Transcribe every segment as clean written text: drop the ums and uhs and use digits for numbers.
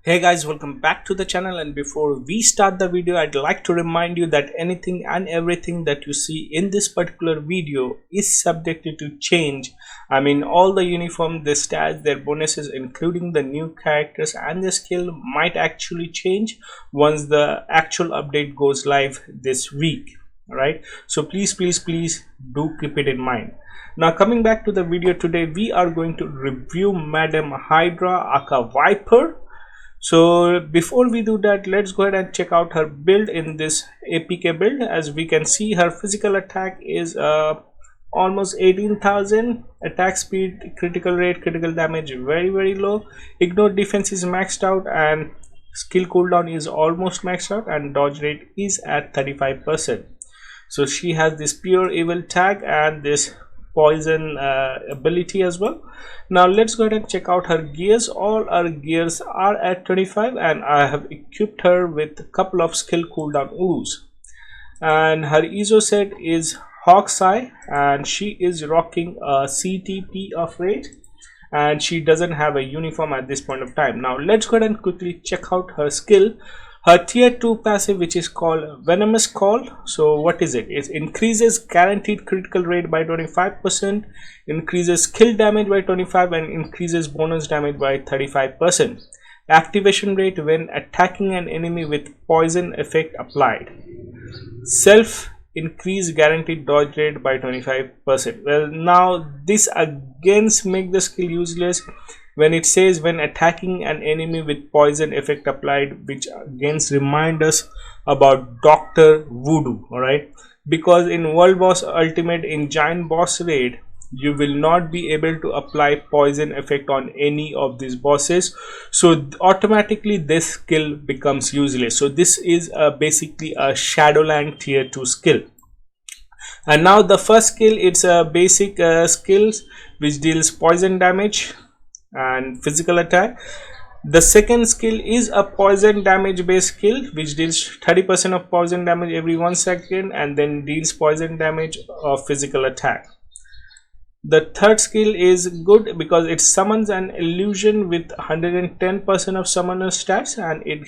Hey guys, welcome back to the channel. And before we start the video, I'd like to remind you that anything and everything that you see in this particular video is subjected to change. I mean, all the uniform, the stats, their bonuses, including the new characters and the skill might actually change once the actual update goes live this week. Alright, so please do keep it in mind. Now coming back to the video, today we are going to review Madam Hydra aka Viper. So before we do that, let's go ahead and check out her build in this APK build. As we can see, her physical attack is almost 18,000, attack speed, critical rate, critical damage very low, ignore defense is maxed out, and skill cooldown is almost maxed out, and dodge rate is at 35%. So she has this pure evil tag and this poison ability as well. Now let's go ahead and check out her gears. All our gears are at 25, and I have equipped her with a couple of skill cooldown ooze. And her EZO set is Hawk's Eye, and she is rocking a CTP of rate, and she doesn't have a uniform at this point of time. Now let's go ahead and quickly check out her skill. Her tier 2 passive, which is called Venomous Call. So what is it? It increases guaranteed critical rate by 25%, increases skill damage by 25%, and increases bonus damage by 35%. Activation rate when attacking an enemy with poison effect applied. Self increase guaranteed dodge rate by 25%. Well, now this again make the skill useless when it says when attacking an enemy with poison effect applied, which again remind us about Dr. Voodoo. Alright, because in World Boss Ultimate, in Giant Boss Raid, you will not be able to apply poison effect on any of these bosses, so automatically this skill becomes useless. So this is basically a Shadowland tier 2 skill. And now the first skill, it's a basic skills which deals poison damage and physical attack. The second skill is a poison damage based skill which deals 30% of poison damage every 1 second and then deals poison damage of physical attack. The third skill is good because it summons an illusion with 110% of summoner stats, and it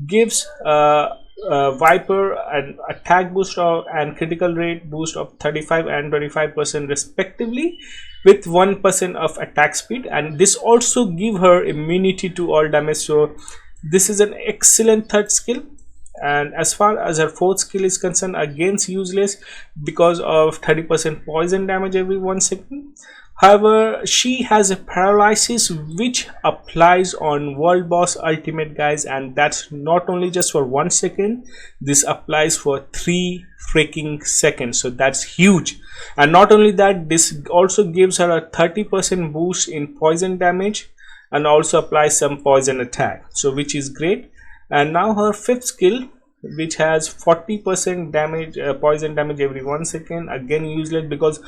gives Viper an attack boost and critical rate boost of 35 and 25% respectively, with 1% of attack speed, and this also give her immunity to all damage. So this is an excellent third skill. And as far as her fourth skill is concerned, again useless because of 30% poison damage every 1 second. However, she has a paralysis which applies on World Boss Ultimate, guys, and that's not only just for 1 second, this applies for 3 freaking seconds. So that's huge. And not only that, this also gives her a 30% boost in poison damage and also applies some poison attack, so which is great. And now her fifth skill, which has 40% damage poison damage every 1 second, again useless because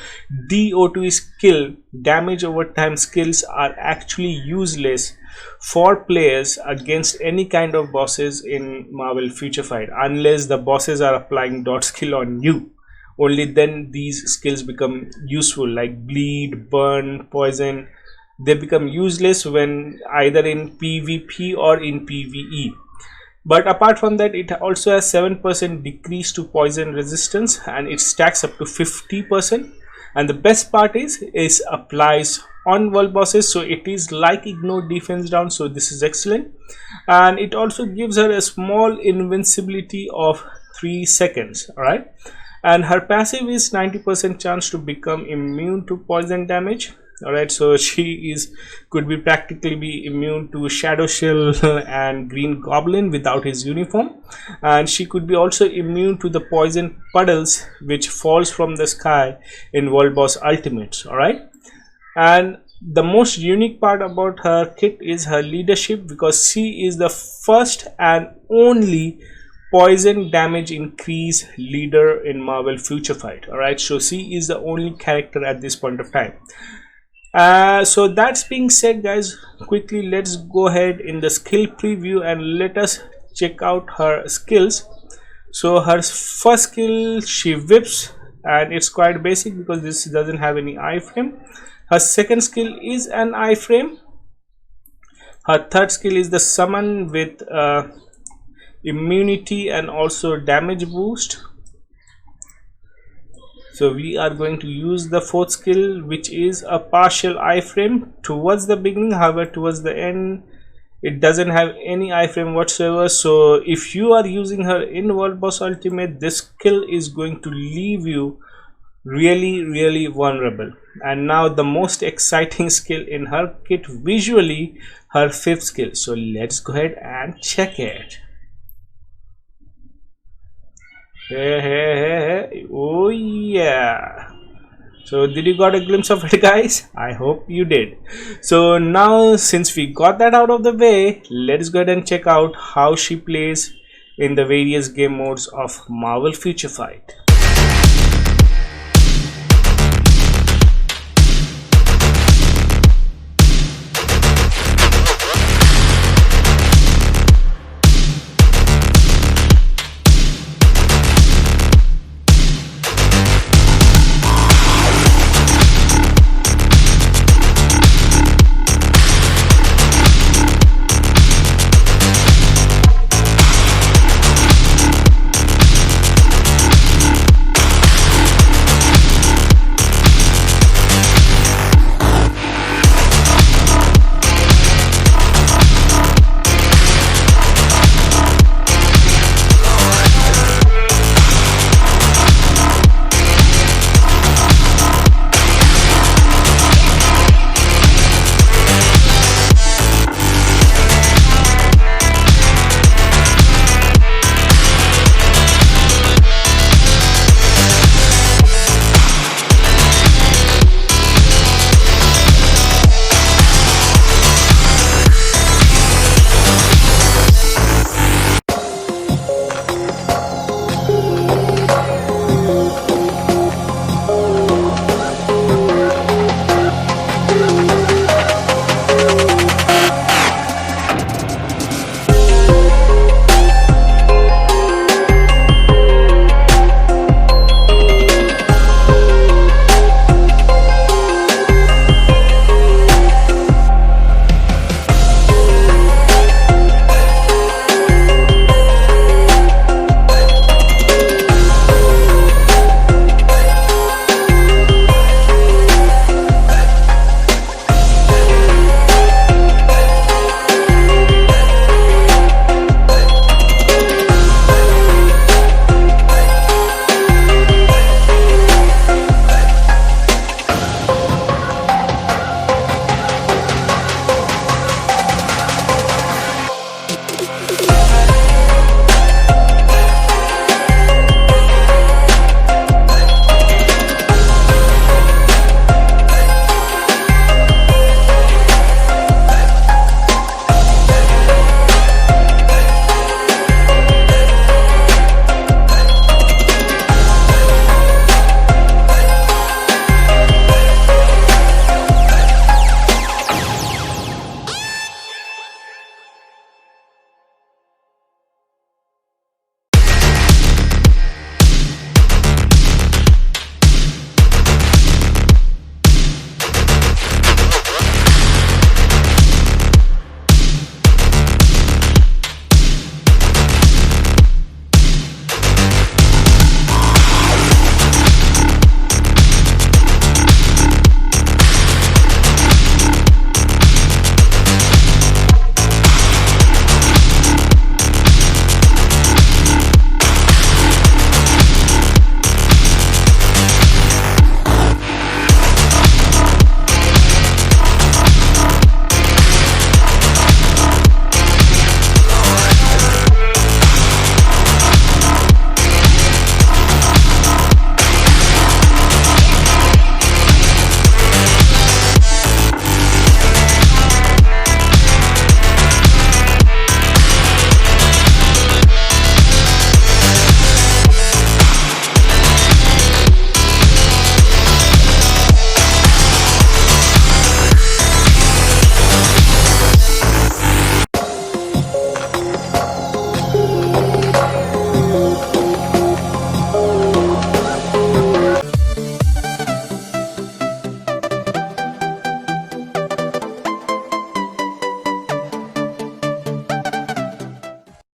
DO2 skill damage over time skills are actually useless for players against any kind of bosses in Marvel Future Fight, unless the bosses are applying dot skill on you. Only then these skills become useful, like bleed, burn, poison. They become useless when either in PvP or in PvE. But apart from that, it also has 7% decrease to poison resistance, and it stacks up to 50%. And the best part is applies on world bosses, so it is like ignore defense down, so this is excellent. And it also gives her a small invincibility of 3 seconds. All right, and her passive is 90% chance to become immune to poison damage. All right, so she could be practically be immune to Shadow Shell and Green Goblin without his uniform, and she could be also immune to the poison puddles which falls from the sky in World Boss Ultimates. All right, and the most unique part about her kit is her leadership, because she is the first and only poison damage increase leader in Marvel Future Fight. All right, so she is the only character at this point of time. So that's being said, guys, quickly let's go ahead in the skill preview and let us check out her skills. So her first skill, she whips, and it's quite basic because this doesn't have any iframe. Her second skill is an iframe. Her third skill is the summon with immunity and also damage boost. So we are going to use the fourth skill, which is a partial iframe towards the beginning. However, towards the end it doesn't have any iframe whatsoever. So if you are using her in World Boss Ultimate, this skill is going to leave you really vulnerable. And now the most exciting skill in her kit visually, her fifth skill. So let's go ahead and check it. Hey. Oh yeah. So did you got a glimpse of it, guys? I hope you did. So now, since we got that out of the way, let's go ahead and check out how she plays in the various game modes of Marvel Future Fight.